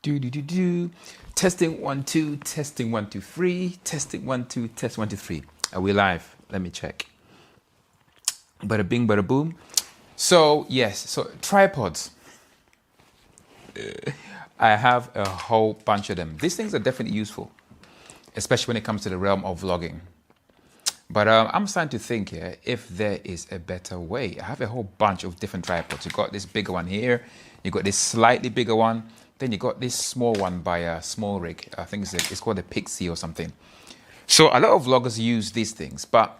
Do. Testing 1 2, testing 1 2 3, testing 1 2, test 1 2 3. Are we live? Let me check. Bada bing, bada boom. So yes, so tripods. I have a whole bunch of them. These things are definitely useful, especially when it comes to the realm of vlogging. But I'm starting to think here if there is a better way. I have a whole bunch of different tripods. You got this bigger one here. You got this slightly bigger one. Then you got this small one by a Small Rig. I think it's called a Pixie or something. So a lot of vloggers use these things, but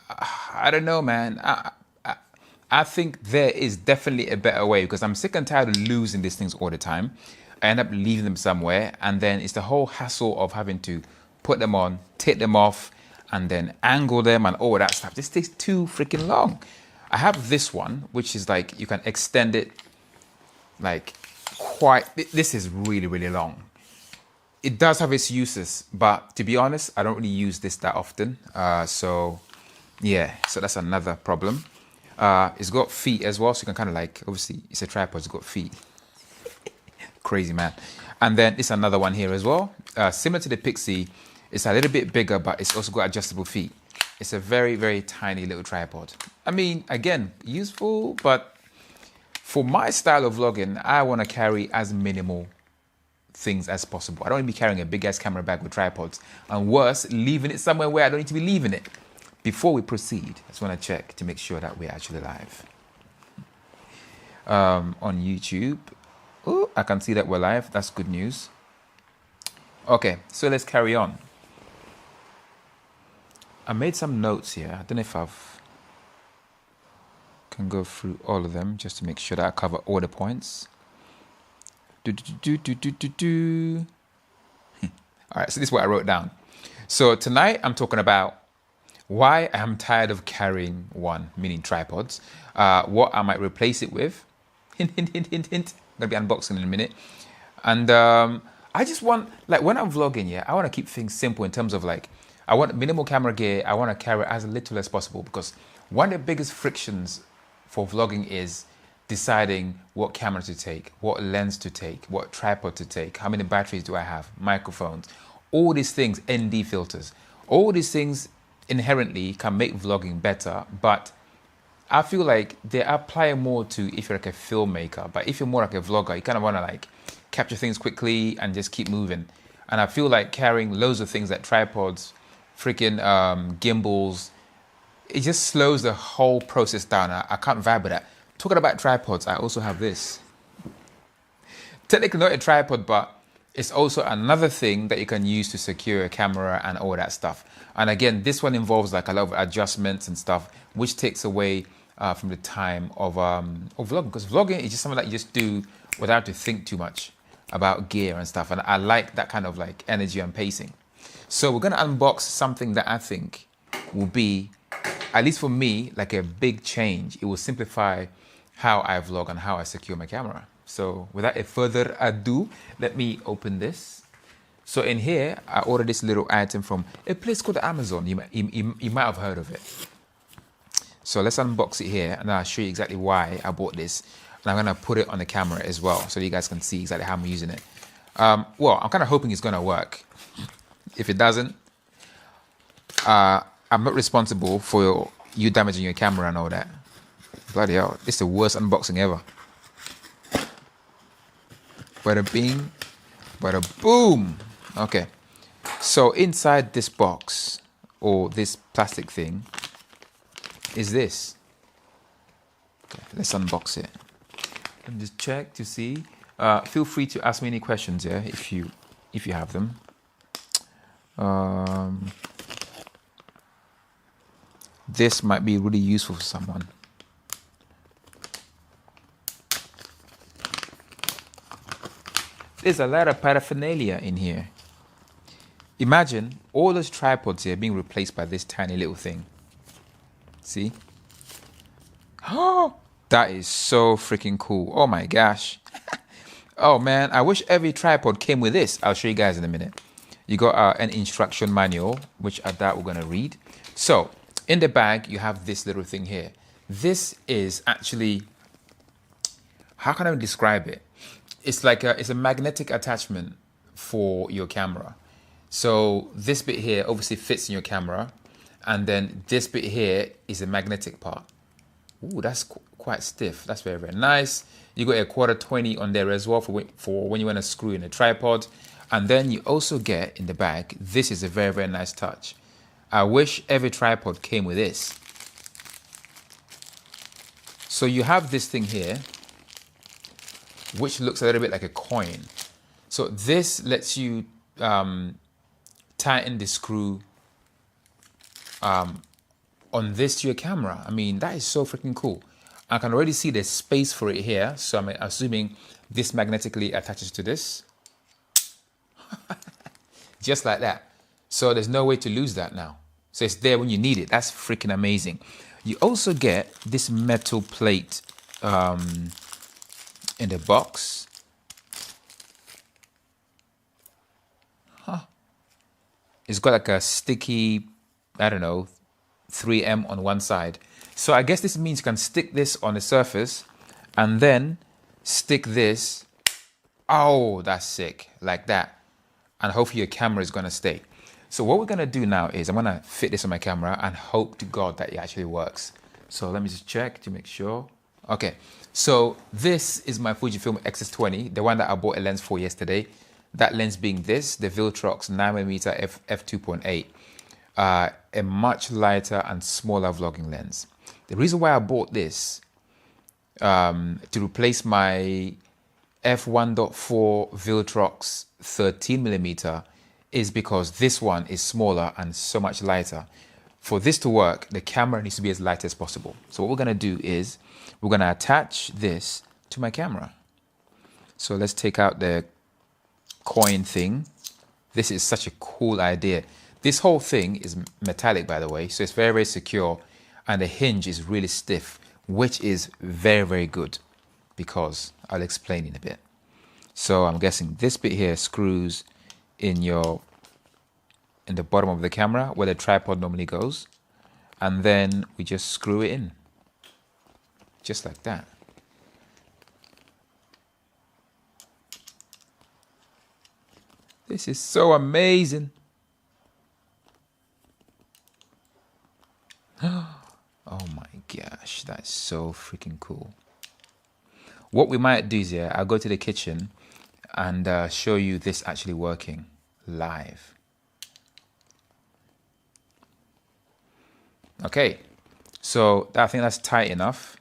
I don't know, man. I think there is definitely a better way because I'm sick and tired of losing these things all the time. I end up leaving them somewhere, and then it's the whole hassle of having to put them on, take them off, and then angle them and all that stuff. This takes too freaking long. I have this one, which is like you can extend it like quite. This is really, really long. It does have its uses, but to be honest, I don't really use this that often. So yeah, so that's another problem. It's got feet as well, so you can kind of like, obviously it's a tripod, it's got feet. Crazy, man. And then it's another one here as well. Similar to the Pixie, it's a little bit bigger, but it's also got adjustable feet. It's a very, very tiny little tripod. I mean, again, useful, but for my style of vlogging, I want to carry as minimal things as possible. I don't want to be carrying a big ass camera bag with tripods, and worse, leaving it somewhere where I don't need to be leaving it. Before we proceed, I just want to check to make sure that we're actually live. On YouTube. Oh, I can see that we're live. That's good news. Okay, so let's carry on. I made some notes here. I don't know if can go through all of them just to make sure that I cover all the points. All right, so this is what I wrote down. So tonight I'm talking about why I'm tired of carrying one, meaning tripods, what I might replace it with. Hint, hint, hint, hint, hint. I'm going to be unboxing in a minute. And I just want, like when I'm vlogging, yeah, I want to keep things simple in terms of like, I want minimal camera gear. I want to carry as little as possible because one of the biggest frictions for vlogging is deciding what camera to take, what lens to take, what tripod to take, how many batteries do I have, microphones, all these things, ND filters, all these things inherently can make vlogging better, but I feel like they apply more to if you're like a filmmaker. But if you're more like a vlogger, you kind of want to like capture things quickly and just keep moving. And I feel like carrying loads of things like tripods, freaking gimbals, it just slows the whole process down. I can't vibe with that. Talking about tripods, I also have this. Technically not a tripod, but it's also another thing that you can use to secure a camera and all that stuff. And again, this one involves like a lot of adjustments and stuff, which takes away from the time of vlogging. Because vlogging is just something that you just do without to think too much about gear and stuff. And I like that kind of like energy and pacing. So we're going to unbox something that I think will be, at least for me, like a big change. It will simplify how I vlog and how I secure my camera. So without a further ado, let me open this. So in here, I ordered this little item from a place called Amazon. You might have heard of it. So let's unbox it here and I'll show you exactly why I bought this. And I'm going to put it on the camera as well so you guys can see exactly how I'm using it. Well, I'm kind of hoping it's going to work. If it doesn't, I'm not responsible for you damaging your camera and all that. Bloody hell, this is the worst unboxing ever. Bada bing, bada boom. Okay, so inside this box or this plastic thing is this. Okay, let's unbox it and just check to see. Feel free to ask me any questions here if you have them. This might be really useful for someone. There's a lot of paraphernalia in here. Imagine all those tripods here being replaced by this tiny little thing. See? Oh, that is so freaking cool. Oh my gosh. Oh man, I wish every tripod came with this. I'll show you guys in a minute. You got an instruction manual, which I doubt we're going to read. So in the bag, you have this little thing here. This is actually, how can I describe it? it's like it's a magnetic attachment for your camera. So this bit here obviously fits in your camera, and then this bit here is a magnetic part. Ooh, that's quite stiff. That's very, very nice. You got a 1/4 on there as well for when you want to screw in a tripod. And then you also get in the bag, this is a very, very nice touch. I wish every tripod came with this. So you have this thing here, which looks a little bit like a coin. So this lets you tighten the screw on this to your camera. I mean, that is so freaking cool. I can already see there's space for it here. So I'm assuming this magnetically attaches to this. Just like that. So there's no way to lose that now. So it's there when you need it. That's freaking amazing. You also get this metal plate in the box. It's got like a sticky, I don't know, 3M on one side. So I guess this means you can stick this on the surface and then stick this. Oh, that's sick. Like that. And hopefully your camera is going to stay. So what we're going to do now is I'm going to fit this on my camera and hope to God that it actually works. So let me just check to make sure. Okay. So this is my Fujifilm X-S20, the one that I bought a lens for yesterday. That lens being this, the Viltrox 9mm f2.8. A much lighter and smaller vlogging lens. The reason why I bought this to replace my f1.4 Viltrox 13mm is because this one is smaller and so much lighter. For this to work, the camera needs to be as light as possible. So what we're going to do is we're going to attach this to my camera. So let's take out the coin thing. This is such a cool idea. This whole thing is metallic, by the way, so it's very, very secure, and the hinge is really stiff, which is very, very good, because I'll explain in a bit. So I'm guessing this bit here screws in the bottom of the camera where the tripod normally goes, and then we just screw it in, just like that. This is so amazing. Oh my gosh, that's so freaking cool. What we might do is, yeah, I'll go to the kitchen and show you this actually working live. Okay, so I think that's tight enough.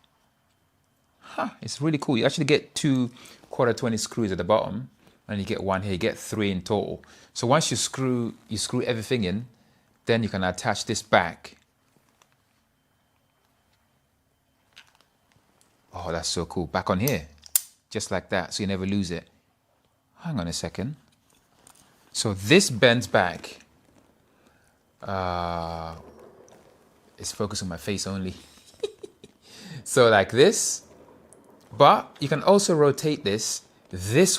It's really cool. You actually get 2 1/4 screws at the bottom, and you get one here. You get 3 in total. So once you screw everything in, then you can attach this back. Oh, that's so cool. Back on here, just like that, so you never lose it. Hang on a second. So this bends back. It's focused on my face only. So like this, but you can also rotate this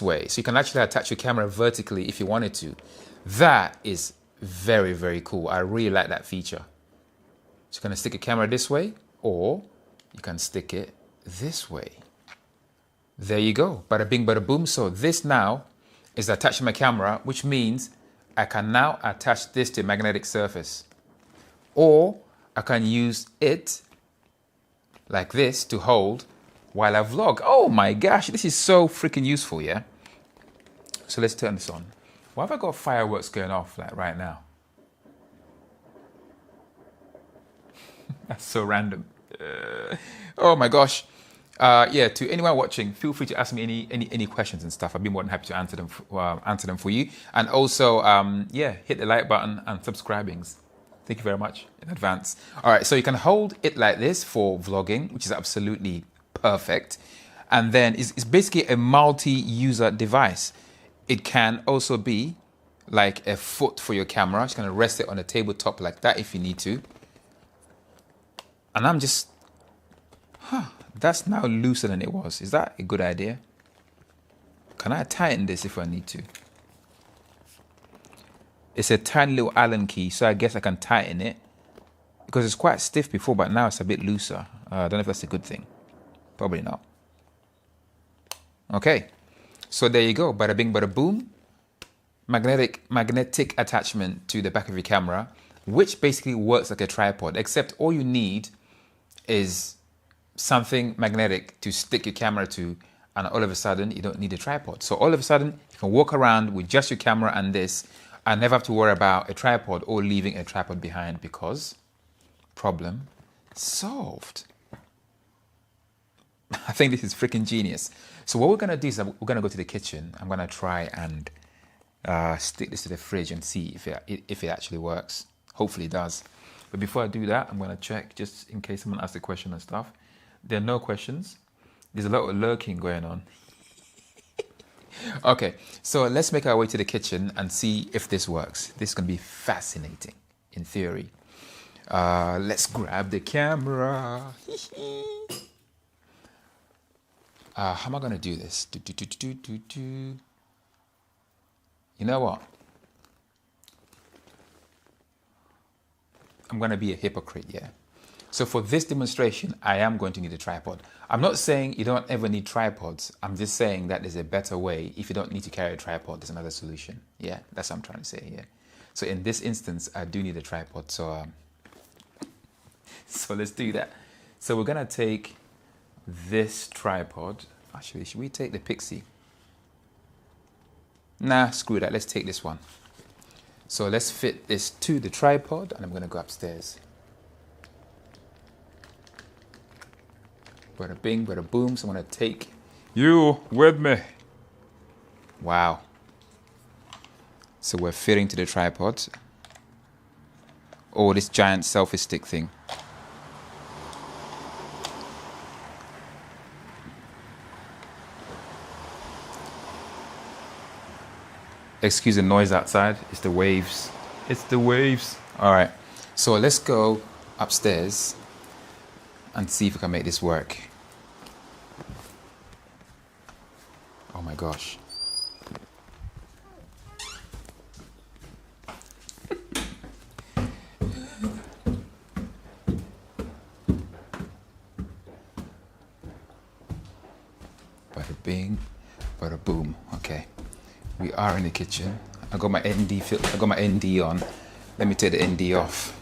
way. So you can actually attach your camera vertically if you wanted to. That is very, very cool. I really like that feature. So you're gonna stick a camera this way, or you can stick it this way. There you go. Bada bing, bada boom. So this now is attached to my camera, which means I can now attach this to a magnetic surface. Or I can use it like this to hold while I vlog. Oh my gosh, this is so freaking useful, yeah? So let's turn this on. Why have I got fireworks going off like right now? That's so random. Oh my gosh. Yeah, to anyone watching, feel free to ask me any questions and stuff. I'd be more than happy to answer them for you. And also, yeah, hit the like button and subscribings. Thank you very much in advance. All right, so you can hold it like this for vlogging, which is absolutely perfect. And then it's basically a multi-user device. It can also be like a foot for your camera. Just gonna rest it on a tabletop like that if you need to. And I'm just, that's now looser than it was. Is that a good idea? Can I tighten this if I need to? It's a tiny little Allen key, so I guess I can tighten it because it's quite stiff before, but now it's a bit looser. I don't know if that's a good thing. Probably not. Okay, So there you go, bada bing, bada boom. Magnetic attachment to the back of your camera, which basically works like a tripod, except all you need is something magnetic to stick your camera to, and all of a sudden you don't need a tripod. So all of a sudden you can walk around with just your camera and this, and never have to worry about a tripod or leaving a tripod behind, because problem solved. I think this is freaking genius. So what we're gonna do is we're gonna go to the kitchen. I'm gonna try and stick this to the fridge and see if it actually works. Hopefully it does. But before I do that, I'm gonna check just in case someone asks a question and stuff. There are no questions. There's a lot of lurking going on. Okay, so let's make our way to the kitchen and see if this works. This is gonna be fascinating in theory. Let's grab the camera. How am I gonna do this? You know what? I'm gonna be a hypocrite, yeah. So for this demonstration, I am going to need a tripod. I'm not saying you don't ever need tripods. I'm just saying that there's a better way. If you don't need to carry a tripod, there's another solution. Yeah, that's what I'm trying to say here. So in this instance, I do need a tripod. So let's do that. So we're gonna take this tripod. Actually, should we take the Pixie? Nah, screw that. Let's take this one. So let's fit this to the tripod, and I'm gonna go upstairs. Bada bing, bada boom. So I'm gonna take you with me. Wow. So we're fitting to the tripod. Oh, this giant selfie stick thing. Excuse the noise outside. It's the waves. It's the waves. All right. So let's go upstairs and see if we can make this work. Oh my gosh. Bada bing, bada boom. Okay. We are in the kitchen. I got my ND on. Let me take the ND off.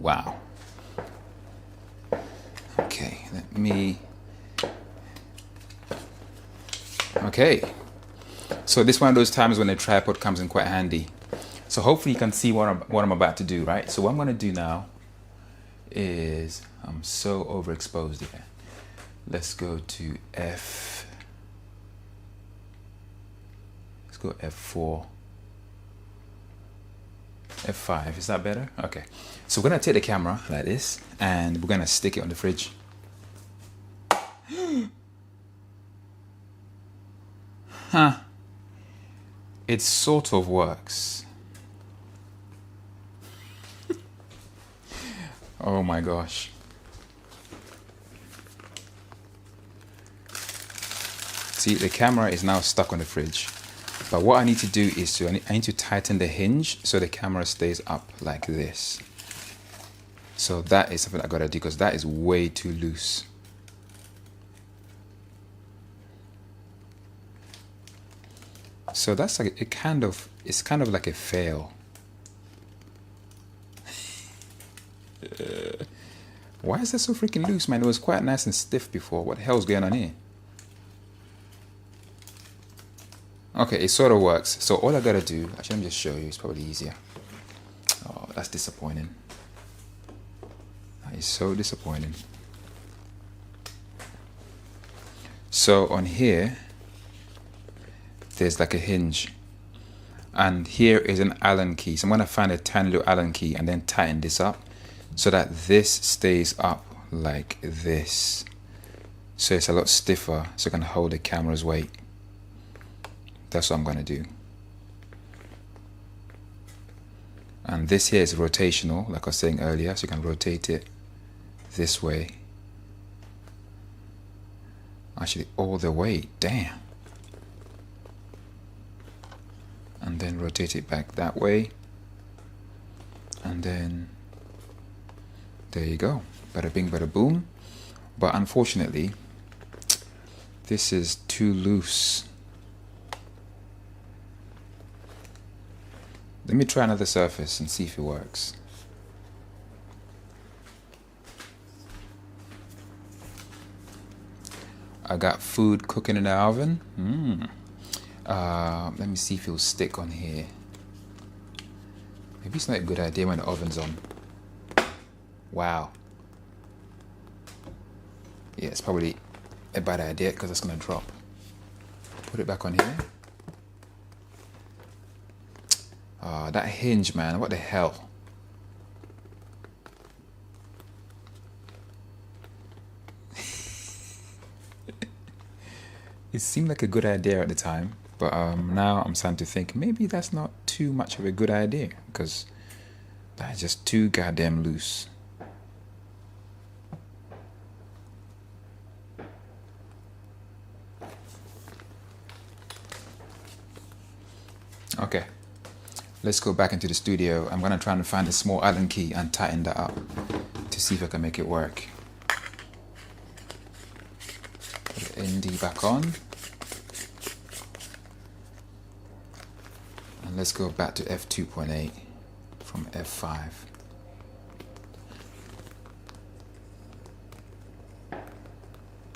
Wow. Okay, let me. Okay. So this is one of those times when the tripod comes in quite handy. So hopefully you can see what I'm about to do, right? So what I'm going to do now is, I'm so overexposed here. Let's go to let's go F4, F5, is that better? Okay. So we're going to take the camera like this, and we're going to stick it on the fridge. Huh. It sort of works. Oh my gosh. See, the camera is now stuck on the fridge. But what I need to do is I need to tighten the hinge so the camera stays up like this. So that is something I gotta do, because that is way too loose. So that's like, it's kind of like a fail. Why is that so freaking loose, man? It was quite nice and stiff before. What the hell's going on here? Okay, it sort of works. So all I gotta do, actually let me just show you, it's probably easier. Oh, that's disappointing. That is so disappointing. So on here, there's like a hinge. And here is an Allen key. So I'm gonna find a tiny little Allen key and then tighten this up, so that this stays up like this. So it's a lot stiffer, so it can hold the camera's weight. That's what I'm gonna do. And this here is rotational, like I was saying earlier, so you can rotate it this way. Actually, all the way, damn. and then rotate it back that way, and then there you go, bada bing bada boom. But unfortunately this is too loose. Let me try another surface and see if it works. I got food cooking in the oven. Let me see if it'll stick on here. Maybe it's not a good idea when the oven's on. Wow. Yeah, it's probably a bad idea because it's gonna drop. Put it back on here. That hinge, man, what the hell? It seemed like a good idea at the time, but now I'm starting to think maybe that's not too much of a good idea because that's just too goddamn loose. Okay, let's go back into the studio. I'm gonna try and find a small Allen key and tighten that up to see if I can make it work. Put the ND back on. And let's go back to f2.8 from f5.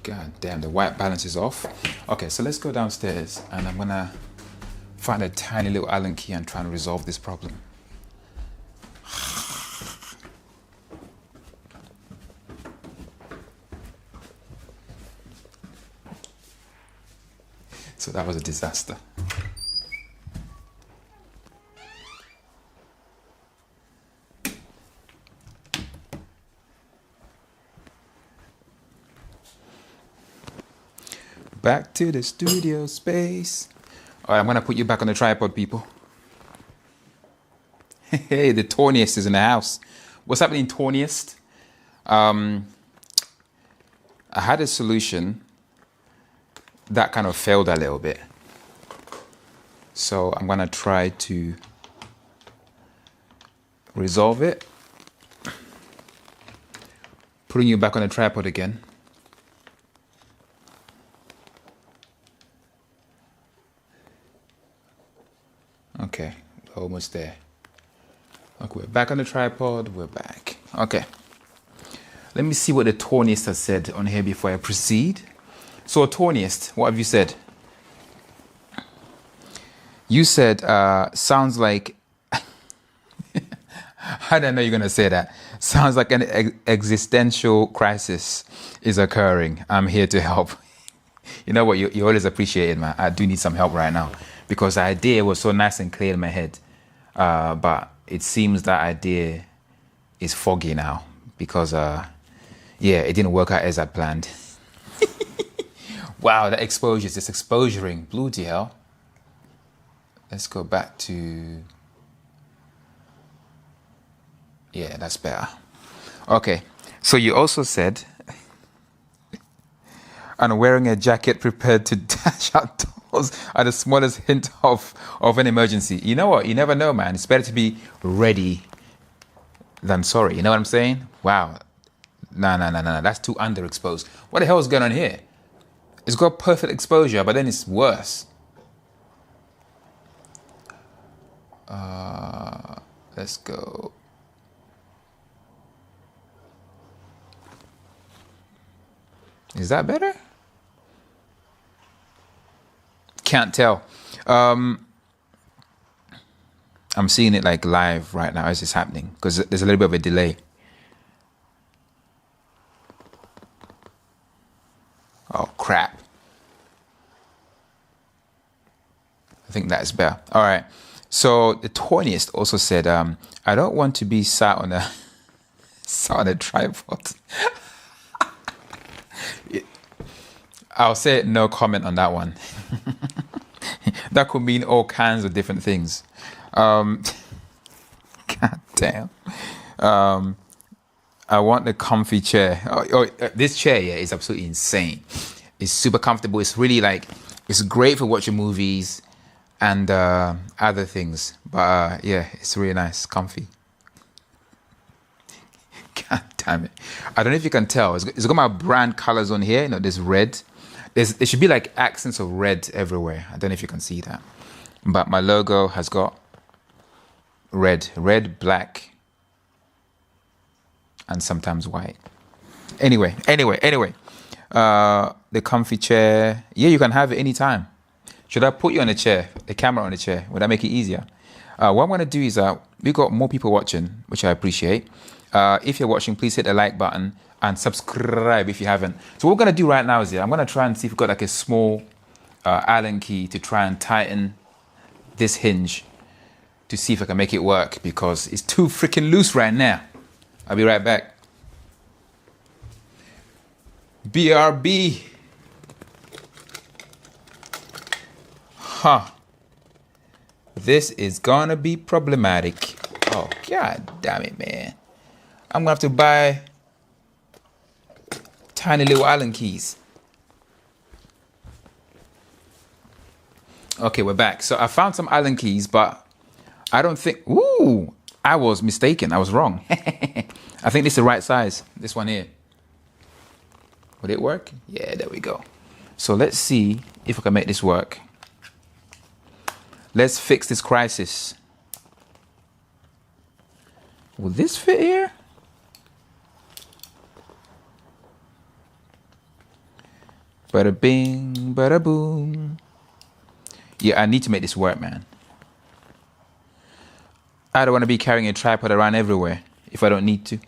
God damn, the white balance is off. Okay, so let's go downstairs and I'm gonna find a tiny little Allen key and try and resolve this problem. So that was a disaster. Back to the studio space. All right, I'm gonna put you back on the tripod, people. Hey, the Tawniest is in the house. What's happening, Tawniest? I had a solution that kind of failed a little bit. So I'm gonna try to resolve it. Putting you back on the tripod again. Okay, we're almost there. Okay, we're back on the tripod, we're back. Okay. Let me see what the Tawniest has said on here before I proceed. So, Tawniest, what have you said? You said, sounds like... I don't know you're going to say that. Sounds like an existential crisis is occurring. I'm here to help. You know what? You always appreciate it, man. I do need some help right now. Because the idea was so nice and clear in my head. But it seems that idea is foggy now. Because, yeah, it didn't work out as I planned. Wow, the exposure is just exposuring. Bloody hell. Let's go back to... Yeah, that's better. Okay, so you also said... and wearing a jacket prepared to dash out at the smallest hint of an emergency. You know what? You never know, man. It's better to be ready than sorry. You know what I'm saying? Wow. No. That's too underexposed. What the hell is going on here? It's got perfect exposure, but then it's worse. Let's go. Is that better? Can't tell. I'm seeing it like live right now as it's happening because there's a little bit of a delay. Oh, crap. I think that's better. All right. So the Tawniest also said, I don't want to be sat on a tripod. I'll say no comment on that one. That could mean all kinds of different things. God damn. I want the comfy chair. This chair, yeah, is absolutely insane. It's super comfortable. It's really like, it's great for watching movies. and other things. But yeah, it's really nice, comfy. God damn it. I don't know if you can tell. It's got my brand colors on here. You know, there's red. There should be like accents of red everywhere. I don't know if you can see that. But my logo has got red, black, and sometimes white. Anyway. The comfy chair. Yeah, you can have it anytime. Should I put you on a chair, the camera on the chair? Would that make it easier? What I'm going to do is we got more people watching, which I appreciate. If you're watching, please hit the like button and subscribe if you haven't. So what we're going to do right now is I'm going to try and see if we've got like a small Allen key to try and tighten this hinge to see if I can make it work, because it's too freaking loose right now. I'll be right back. BRB. Huh. This is gonna be problematic. Oh, god damn it, man. I'm gonna have to buy tiny little Allen keys. Okay, we're back. So I found some Allen keys, but I don't think... Ooh, I was mistaken. I was wrong. I think this is the right size. This one here. Would it work? Yeah, there we go. So let's see if I can make this work. Let's fix this crisis. Will this fit here? Bada bing, bada boom. Yeah, I need to make this work, man. I don't want to be carrying a tripod around everywhere if I don't need to.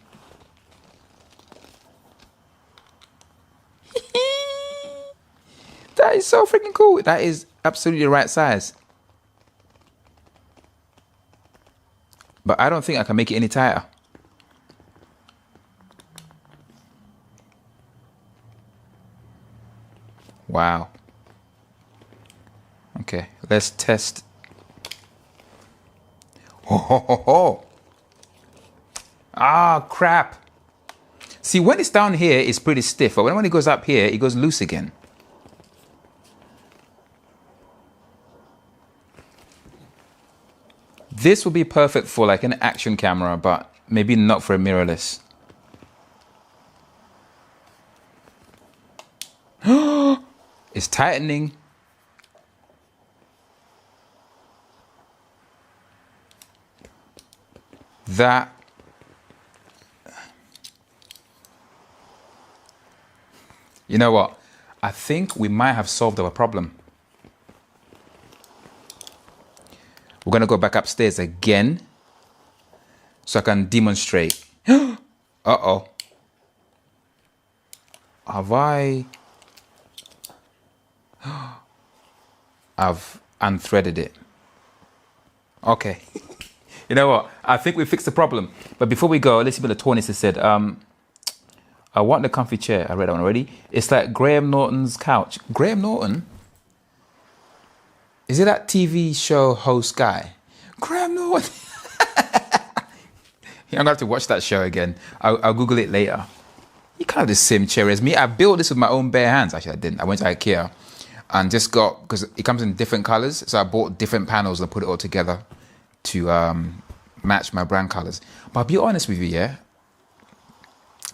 That is so freaking cool. That is absolutely the right size. But I don't think I can make it any tighter. Wow. Okay, let's test. Oh. Ah, crap. See, when it's down here, it's pretty stiff. But when it goes up here, it goes loose again. This would be perfect for like an action camera, but maybe not for a mirrorless. It's tightening. That. You know what? I think we might have solved our problem. We're going to go back upstairs again so I can demonstrate. Uh-oh. Have I... I've unthreaded it. Okay. You know what? I think we fixed the problem. But before we go, let's see what the Tornis has said. I want the comfy chair. I read that one already. It's like Graham Norton's couch. Graham Norton? Is it that TV show host guy? Graham Norton. I'm going to have to watch that show again. I'll Google it later. You can't have the same chair as me. I built this with my own bare hands. Actually, I didn't. I went to IKEA and just got... Because it comes in different colors. So I bought different panels and put it all together to match my brand colors. But I'll be honest with you, yeah?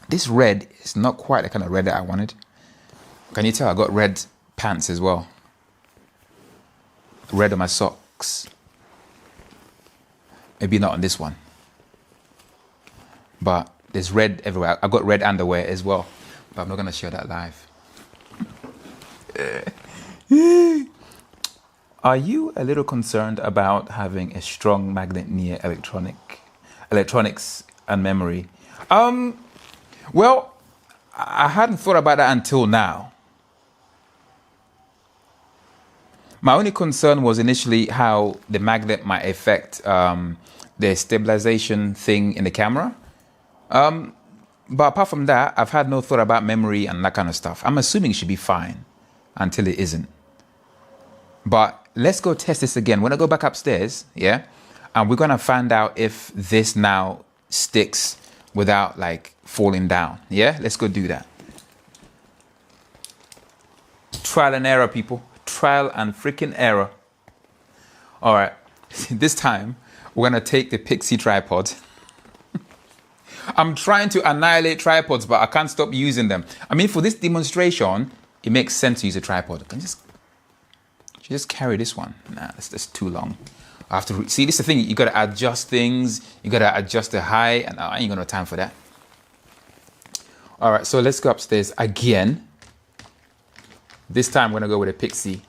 This red is not quite the kind of red that I wanted. Can you tell? I got red pants as well. Red on my socks. Maybe not on this one. But there's red everywhere. I got red underwear as well. But I'm not going to show that live. Are you a little concerned about having a strong magnet near electronics and memory? Well, I hadn't thought about that until now. My only concern was initially how the magnet might affect the stabilization thing in the camera. But apart from that, I've had no thought about memory and that kind of stuff. I'm assuming it should be fine until it isn't. But let's go test this again. When I go back upstairs, yeah, and we're going to find out if this now sticks without like falling down. Yeah, let's go do that. Trial and error, people. Trial and freaking error. All right, this time we're gonna take the Pixie tripod. I'm trying to annihilate tripods, but I can't stop using them. I mean, for this demonstration, it makes sense to use a tripod. I can just carry this one. Nah, that's too long. I have to see. This is the thing. You gotta adjust things. You gotta adjust the height, and I ain't got no time for that. All right, so let's go upstairs again. This time, I'm gonna go with a Pixie.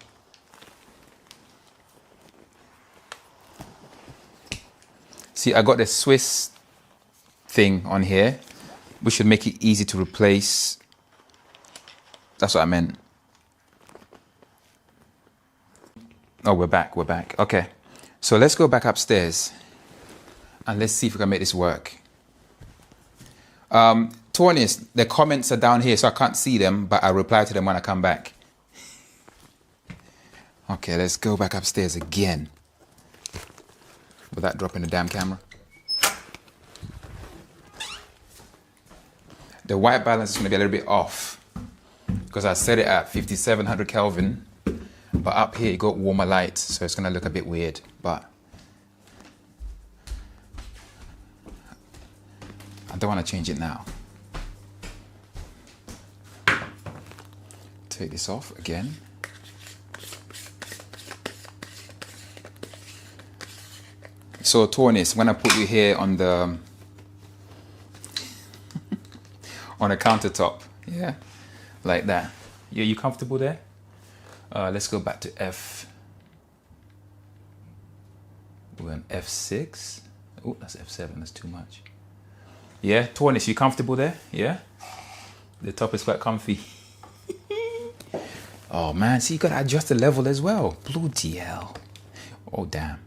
See, I got the Swiss thing on here, which should make it easy to replace. That's what I meant. Oh, we're back. Okay, so let's go back upstairs and let's see if we can make this work. Tawnius, the comments are down here, so I can't see them, but I'll reply to them when I come back. Okay, let's go back upstairs again. Without dropping the damn camera. The white balance is going to be a little bit off because I set it at 5700 Kelvin, but up here it got warmer light, so it's going to look a bit weird, but I don't want to change it now. Take this off again. So Tawnius, when I put you here on the on a countertop, yeah, like that. Yeah, you comfortable there? Let's go back to F. We're on F6. Oh, that's F7. That's too much. Yeah, Tawnius, you comfortable there? Yeah, the top is quite comfy. Oh man, see, you gotta adjust the level as well. Bloody hell. Oh damn.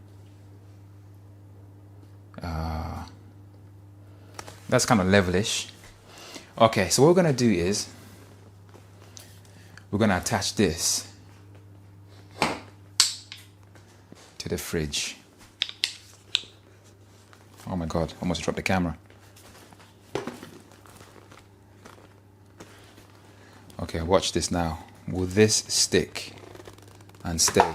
That's kind of levelish. Okay, so what we're gonna do is we're gonna attach this to the fridge. Oh my god, almost dropped the camera. Okay, watch this now. Will this stick and stay?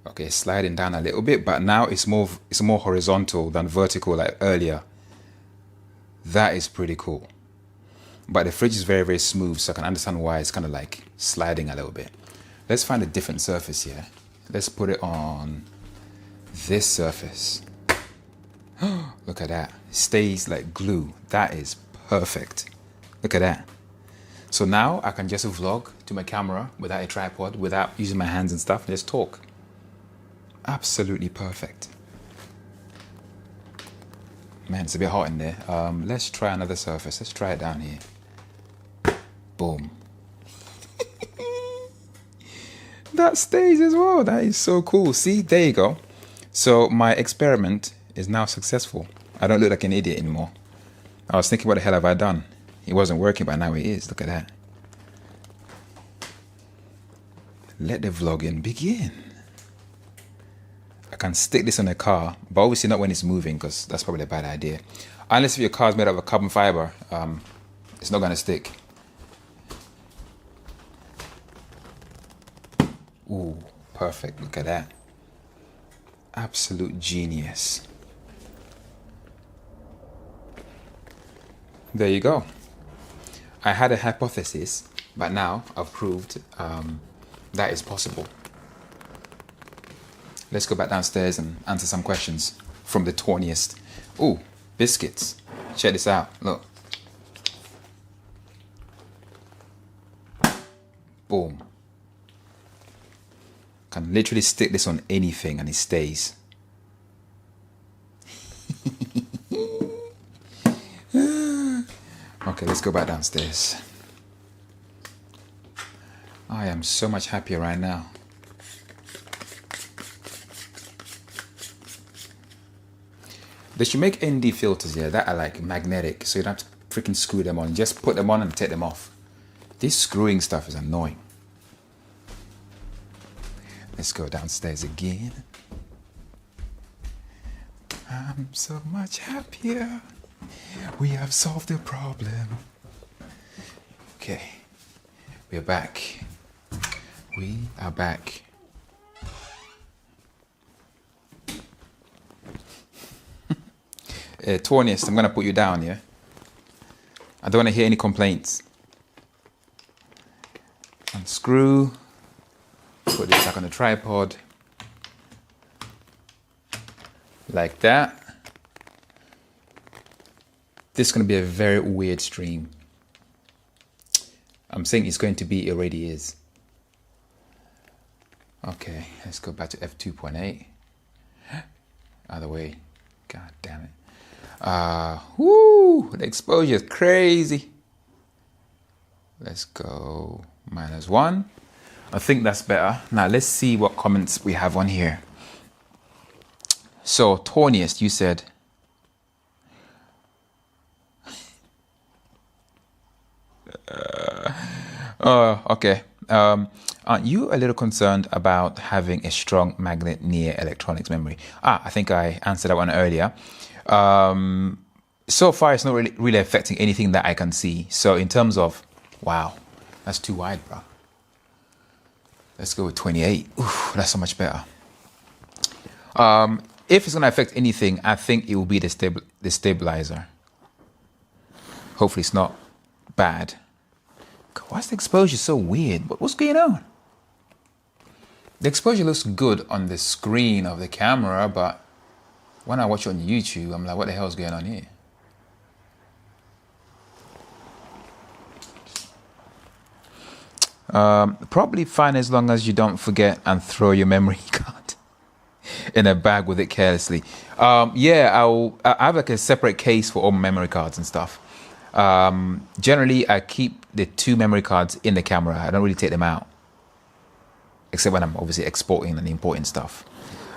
Okay, sliding down a little bit, but now it's more horizontal than vertical like earlier. That is pretty cool. But the fridge is very, very smooth, so I can understand why it's kind of like sliding a little bit. Let's find a different surface here. Let's put it on this surface. Look at that. It stays like glue. That is perfect. Look at that. So now I can just vlog to my camera without a tripod, without using my hands and stuff, and just talk. Absolutely perfect. Man, it's a bit hot in there. Let's try another surface. Let's try it down here. Boom. That stays as well. That is so cool. See, there you go. So my experiment is now successful. I don't look like an idiot anymore. I was thinking, what the hell have I done? It wasn't working, but now it is. Look at that. Let the vlogging begin. I can stick this on a car, but obviously not when it's moving, because that's probably a bad idea. Unless if your car is made out of carbon fiber, it's not going to stick. Ooh, perfect. Look at that. Absolute genius. There you go. I had a hypothesis, but now I've proved that is possible. Let's go back downstairs and answer some questions from the Tawnius. Ooh, biscuits. Check this out. Look. Boom. Can literally stick this on anything and it stays. Okay, let's go back downstairs. I am so much happier right now. They should make ND filters here that are like magnetic, so you don't have to freaking screw them on. Just put them on and take them off. This screwing stuff is annoying. Let's go downstairs again. I'm so much happier. We have solved the problem. Okay, we're back. We are back. Torniest, I'm gonna put you down, yeah? I don't wanna hear any complaints. Unscrew, put this back on the tripod. Like that. This is gonna be a very weird stream. I'm saying it's going to be, it already is. Okay, let's go back to f2.8. Other way. God damn it. Whoo, the exposure is crazy. Let's go -1. I think that's better. Now let's see what comments we have on here. So, Torniest, you said, oh, okay. Aren't you a little concerned about having a strong magnet near electronics memory? I think I answered that one earlier. So far, it's not really affecting anything that I can see. So in terms of, wow, that's too wide, bro. Let's go with 28. Oof, that's so much better. If it's going to affect anything, I think it will be the stabilizer. Hopefully it's not bad. God, why is the exposure so weird? What's going on? The exposure looks good on the screen of the camera, but when I watch it on YouTube, I'm like, what the hell is going on here? Probably fine as long as you don't forget and throw your memory card in a bag with it carelessly. Yeah, I have like a separate case for all my memory cards and stuff. Generally, I keep the 2 memory cards in the camera. I don't really take them out, except when I'm obviously exporting and importing stuff.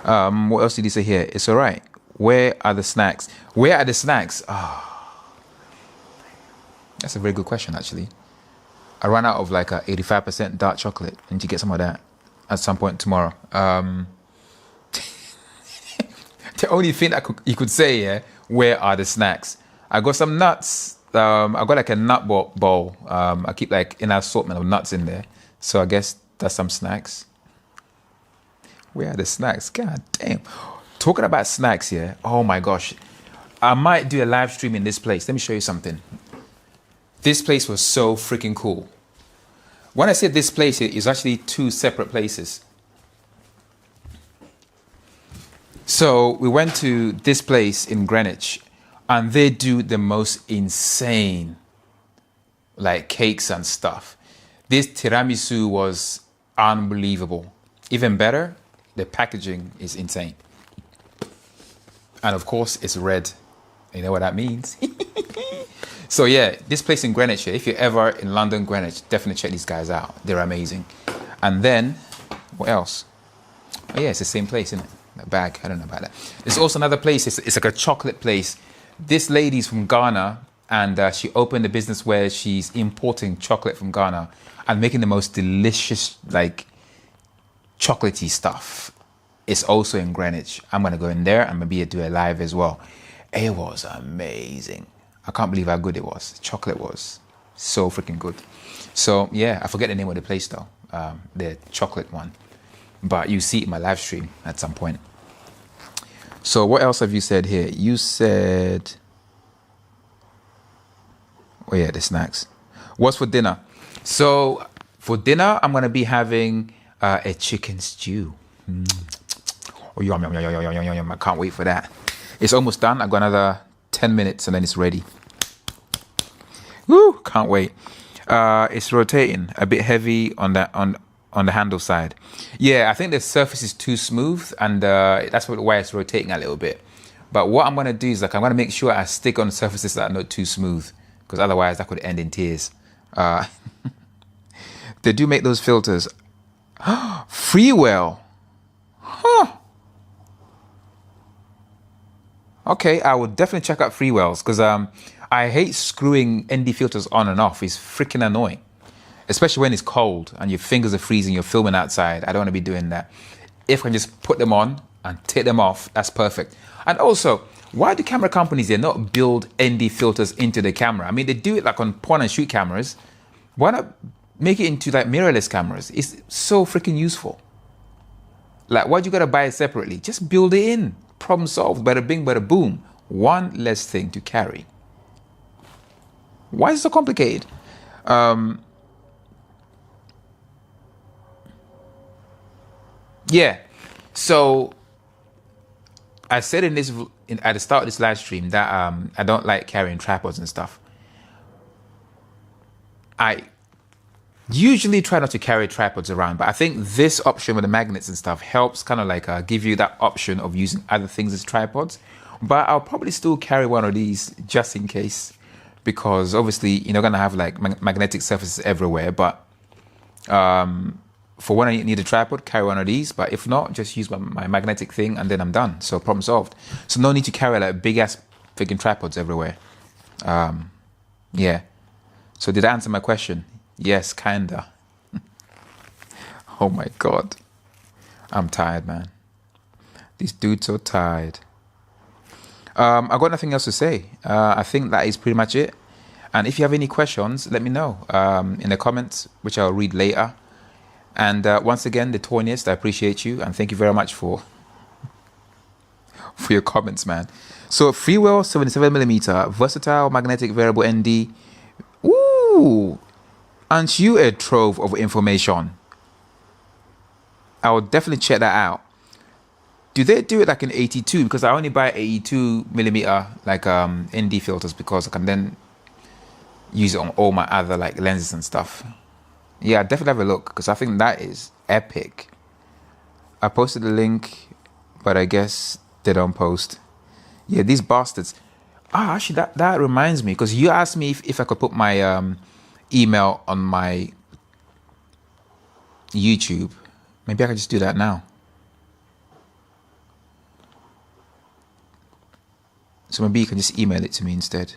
What else did he say here? It's all right. Where are the snacks? Where are the snacks? That's a very good question, actually. I ran out of like a 85% dark chocolate. I need to get some of that at some point tomorrow. The only thing you could say, yeah, where are the snacks? I got some nuts. I got like a nut bowl. I keep like an assortment of nuts in there. So I guess that's some snacks. Where are the snacks? God damn. Talking about snacks, yeah. Oh my gosh. I might do a live stream in this place. Let me show you something. This place was so freaking cool. When I say this place, it's actually 2 separate places. So we went to this place in Greenwich, and they do the most insane, like, cakes and stuff. This tiramisu was unbelievable. Even better, the packaging is insane. And of course, it's red. You know what that means? So yeah, this place in Greenwich, if you're ever in London, Greenwich, definitely check these guys out. They're amazing. And then, what else? Oh yeah, it's the same place, isn't it? The bag, I don't know about that. There's also another place, it's like a chocolate place. This lady's from Ghana, and she opened a business where she's importing chocolate from Ghana and making the most delicious, like, chocolatey stuff. It's also in Greenwich. I'm gonna go in there and maybe do a live as well. It was amazing. I can't believe how good it was. Chocolate was so freaking good. So yeah, I forget the name of the place though, the chocolate one. But you see it in my live stream at some point. So what else have you said here? You said, oh yeah, the snacks. What's for dinner? So for dinner, I'm gonna be having a chicken stew. Oh, yum, yum, yum, yum, yum, yum, yum. I can't wait for that. It's almost done. I've got another 10 minutes and then it's ready. Woo, can't wait. It's rotating a bit heavy on the handle side. Yeah, I think the surface is too smooth, and that's why it's rotating a little bit. But what I'm gonna do is like I'm gonna make sure I stick on surfaces that are not too smooth, because otherwise that could end in tears. They do make those filters. Freewell. Huh. Okay, I would definitely check out Freewells, because I hate screwing ND filters on and off. It's freaking annoying. Especially when it's cold and your fingers are freezing, you're filming outside. I don't want to be doing that. If I can just put them on and take them off, that's perfect. And also, why do camera companies, they not build ND filters into the camera? I mean, they do it like on point and shoot cameras. Why not make it into like mirrorless cameras? It's so freaking useful. Like, why do you gotta buy it separately? Just build it in. Problem solved. Bada bing, bada boom. one less thing to carry. Why is it so complicated? Yeah. So I said at the start of this live stream that I don't like carrying tripods and stuff. I usually try not to carry tripods around, but I think this option with the magnets and stuff helps kind of like give you that option of using other things as tripods. But I'll probably still carry one of these just in case, because obviously you're not gonna have like magnetic surfaces everywhere. But for when I need a tripod, carry one of these. But if not, just use my magnetic thing and then I'm done. So problem solved. So no need to carry like big ass freaking tripods everywhere. Yeah. So did I answer my question? Yes, kinda. Oh my God. I'm tired, man. These dudes are tired. I got nothing else to say. I think that is pretty much it. And if you have any questions, let me know in the comments, which I'll read later. And once again, the Toniest, I appreciate you. And thank you very much for your comments, man. So Freewell 77mm, versatile magnetic variable ND. Ooh, aren't you a trove of information? I will definitely check that out. Do they do it like an 82? Because I only buy 82mm like ND filters because I can then use it on all my other like lenses and stuff. Yeah, definitely have a look because I think that is epic. I posted the link, but I guess they don't post. Yeah, these bastards. Ah, actually, that reminds me, because you asked me if I could put my email on my YouTube. Maybe I could just do that now. So maybe you can just email it to me instead.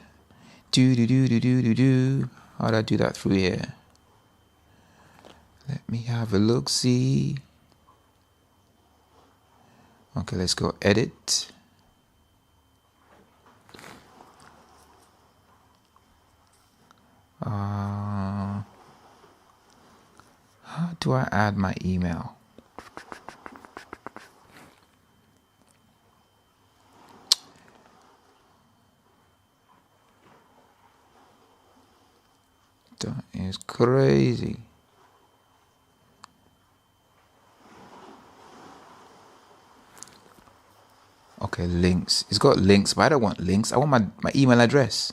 How do I do that through here? Let me have a look, see. Okay, let's go edit. How do I add my email? That is crazy. Okay, links. It's got links, but I don't want links. I want my email address.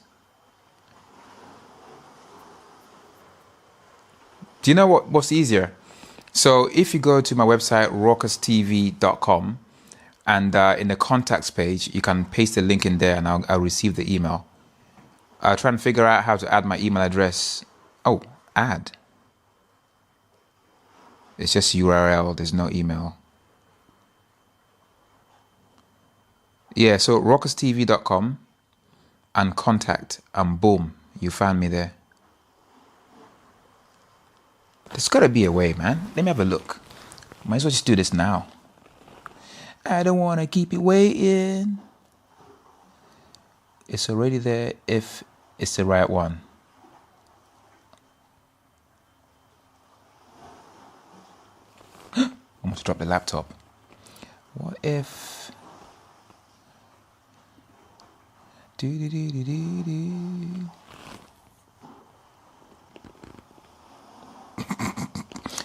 Do you know what's easier? So if you go to my website, raucoustv.com, and in the contacts page, you can paste the link in there and I'll receive the email. I'll try and figure out how to add my email address. Oh, add. It's just URL, there's no email. Yeah, so raucoustv.com and contact, and boom, you found me there. There's got to be a way, man. Let me have a look. Might as well just do this now. I don't want to keep you waiting. It's already there if it's the right one. Almost dropped the laptop. What if...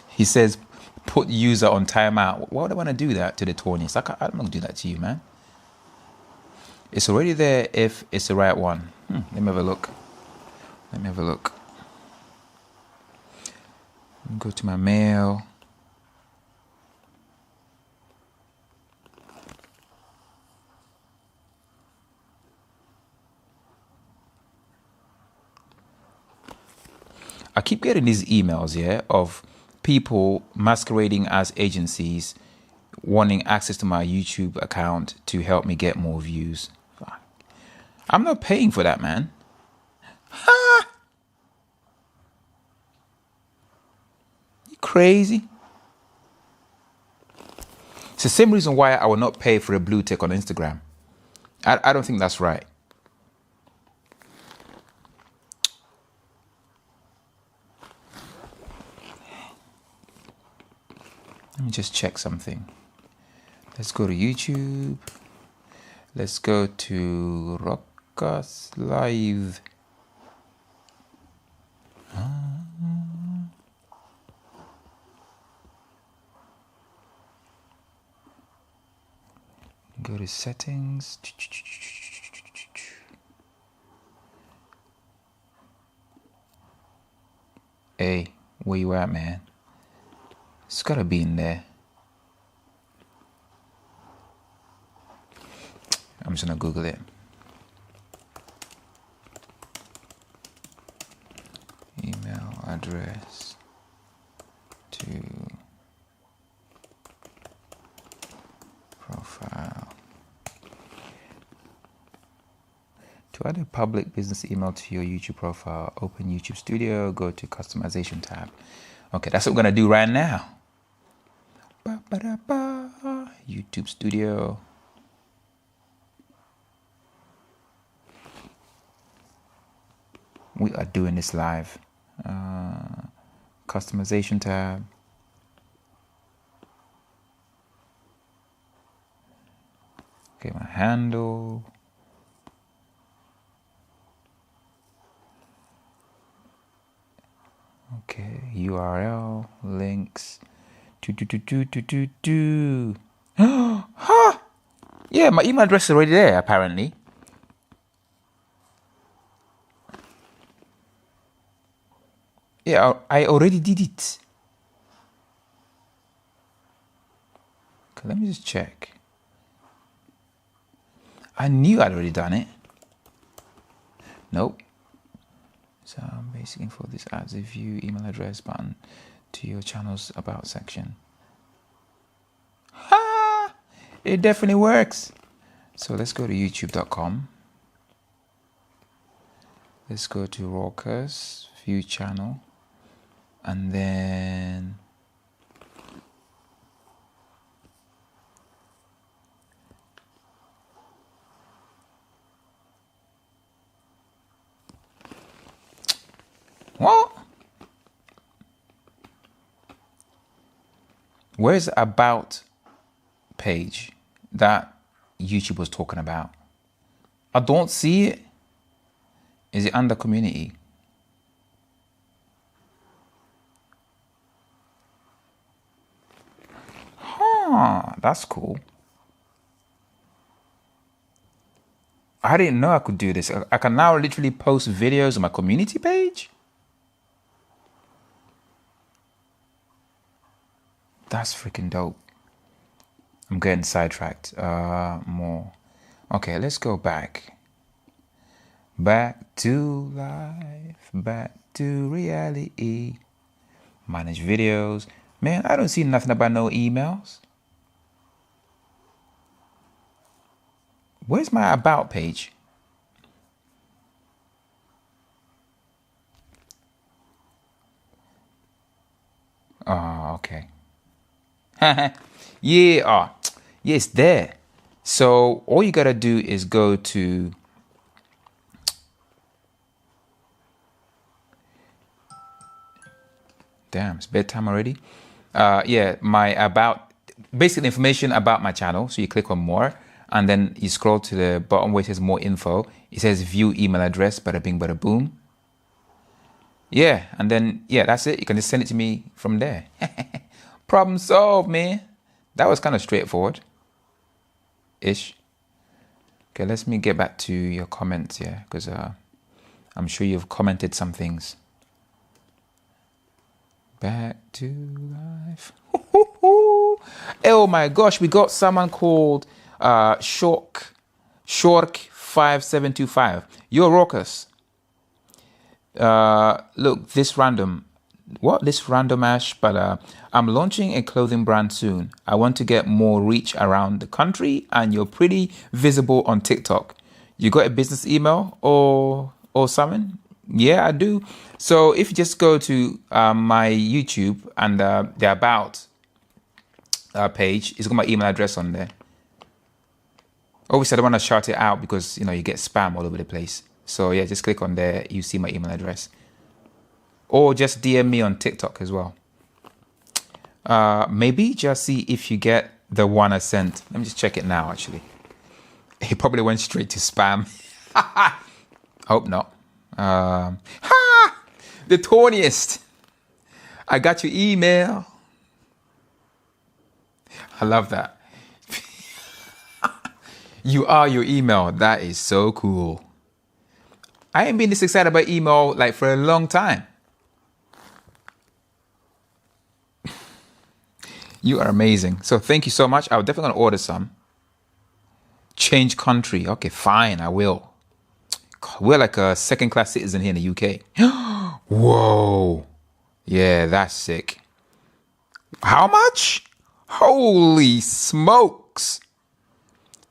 He says, put user on timeout. Why would I want to do that to the Toniest? I'm not going to do that to you, man. It's already there if it's the right one. Let me have a look. Go to my mail. I keep getting these emails, yeah, of people masquerading as agencies wanting access to my YouTube account to help me get more views. I'm not paying for that, man. Ha! You crazy? It's the same reason why I will not pay for a blue tick on Instagram. I don't think that's right. Let me just check something. Let's go to YouTube. Let's go to Rockers Live. Go to settings. Hey, where you at, man? It's gotta be in there. I'm just gonna Google it. Email address to profile. To add a public business email to your YouTube profile, open YouTube Studio, go to customization tab. Okay, that's what we're gonna do right now. YouTube Studio. We are doing this live. Customization tab. Okay, my handle. Okay, URL, links. Ha! Yeah, my email address is already there, apparently. Yeah, I already did it. Okay, let me just check. I knew I'd already done it. Nope. So basic info, this adds a view email address button to your channel's about section. Ha! It definitely works. So let's go to youtube.com. Let's go to Rockers, view channel, and then what? Where's the about page that YouTube was talking about? I don't see it. Is it under community? Huh, that's cool. I didn't know I could do this. I can now literally post videos on my community page. That's freaking dope. I'm getting sidetracked. More. Okay, let's go back. Back to life. Back to reality. Manage videos. Man, I don't see nothing about no emails. Where's my about page? Oh, okay. Yeah, it's there. So all you gotta do is go to damn, it's bedtime already. Yeah, my about basic information about my channel. So you click on more, and then you scroll to the bottom where it says more info. It says view email address. Bada bing, bada boom. Yeah, and then yeah, that's it. You can just send it to me from there. Problem solved, man. That was kind of straightforward ish. Okay, let me get back to your comments here, because I'm sure you've commented some things. Back to life. Oh my gosh, we got someone called Shork 5725. You're raucous. Look, this random ash, but I'm launching a clothing brand soon. I want to get more reach around the country, and you're pretty visible on TikTok. You got a business email or something? Yeah, I do. So if you just go to my YouTube and the about page, it's got my email address on there. Obviously, I don't want to shout it out because you get spam all over the place. So yeah, just click on there. You see my email address. Or just DM me on TikTok as well. Maybe just see if you get the one I sent. Let me just check it now, actually. It Probably went straight to spam. Hope not. The tawniest. I got your email. I love that. You are your email. That is so cool. I ain't been this excited about email like for a long time. You are amazing. So thank you so much. I'm definitely gonna order some. Change country. Okay, fine, I will. We're like a second-class citizen here in the UK. Whoa. Yeah, that's sick. How much? Holy smokes.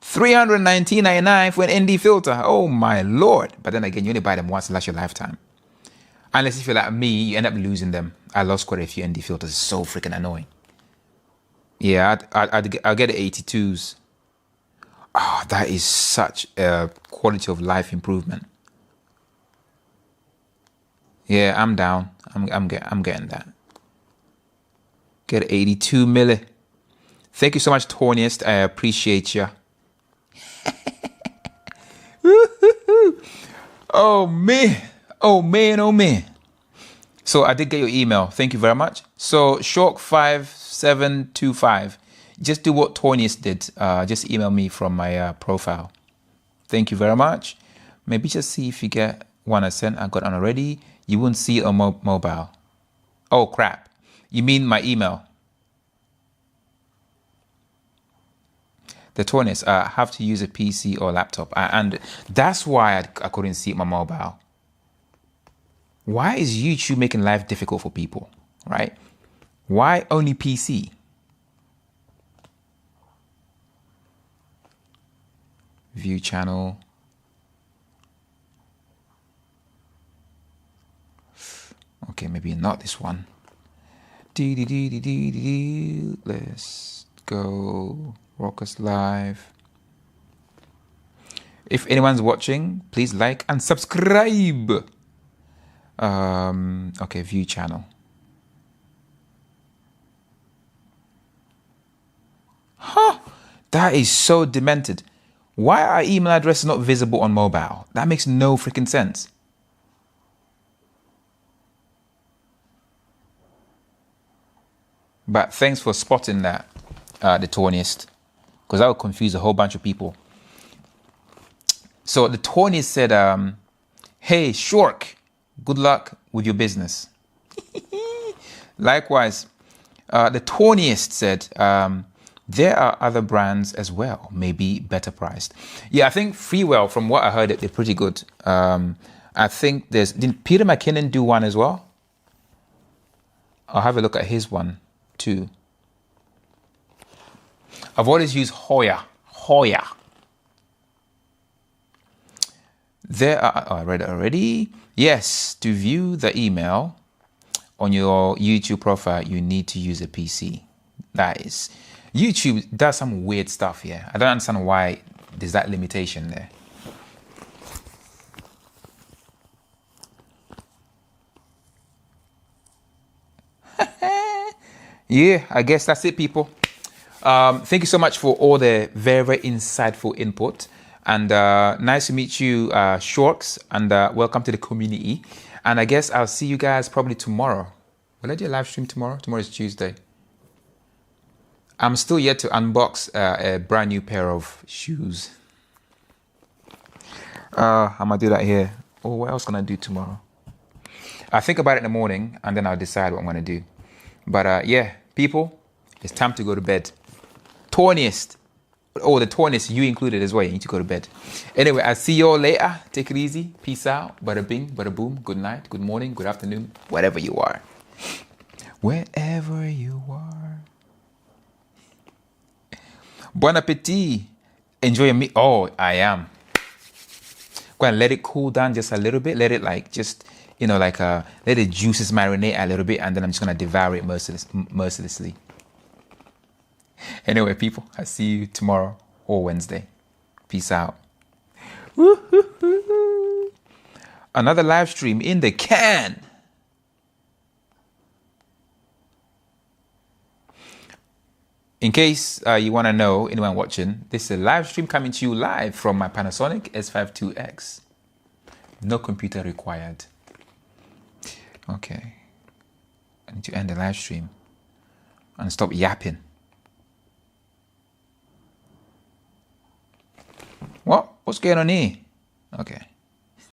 $319.99 for an ND filter. Oh my lord. But then again, you only buy them once and last your lifetime. Unless if you're like me, you end up losing them. I lost quite a few ND filters. It's so freaking annoying. Yeah, I'll get the 82s. Oh, that is such a quality of life improvement. Yeah, I'm down. I'm getting that. Get 82 milli. Thank you so much, Tawniest. I appreciate you. Oh man. Oh man. Oh man. So I did get your email. Thank you very much. So Shork5725. Just do what Tawniest did. Just email me from my profile. Thank you very much. Maybe just see if you get one I sent. I got one already. You won't see it on mobile. Oh crap. You mean my email? The Tawniest, I have to use a PC or laptop. And that's why I couldn't see it on my mobile. Why is YouTube making life difficult for people, right? Why only PC? View channel. Okay, maybe not this one. Let's go. Rockers Live. If anyone's watching, please like and subscribe. Okay, view channel. Huh? That is so demented. Why are email addresses not visible on mobile? That makes no freaking sense. But thanks for spotting that, the Tawniest, because that would confuse a whole bunch of people. So the Tawniest said, hey, Shork, good luck with your business. Likewise, the Tawniest said, there are other brands as well, maybe better priced. Yeah, I think Freewell, from what I heard, they're pretty good. I think didn't Peter McKinnon do one as well? I'll have a look at his one too. I've always used Hoya. There are, I read it already. Yes, to view the email on your YouTube profile, you need to use a PC. That is, YouTube does some weird stuff here. I don't understand why there's that limitation there. Yeah, I guess that's it, people. Thank you so much for all the very, very insightful input. And nice to meet you, Shorks, and welcome to the community. And I guess I'll see you guys probably tomorrow. Will I do a live stream tomorrow? Tomorrow is Tuesday. I'm still yet to unbox a brand new pair of shoes. I'm going to do that here. Oh, what else can I do tomorrow? I'll think about it in the morning, and then I'll decide what I'm going to do. But yeah, people, it's time to go to bed. Tawniest. Oh, the Tawniest, you included as well. You need to go to bed. Anyway, I'll see you all later. Take it easy. Peace out. Bada bing, bada boom. Good night, good morning, good afternoon, wherever you are. Wherever you are. Bon appetit. Enjoy your meal. Oh, I am. Go and let it cool down just a little bit. Let it like just, you know, like let the juices marinate a little bit, and then I'm just going to devour it mercilessly. Anyway, people, I'll see you tomorrow or Wednesday. Peace out. Woo-hoo-hoo. Another live stream in the can. In case you want to know, anyone watching, this is a live stream coming to you live from my Panasonic S52X. No computer required. Okay. I need to end the live stream and stop yapping. What? What's going on here? Okay.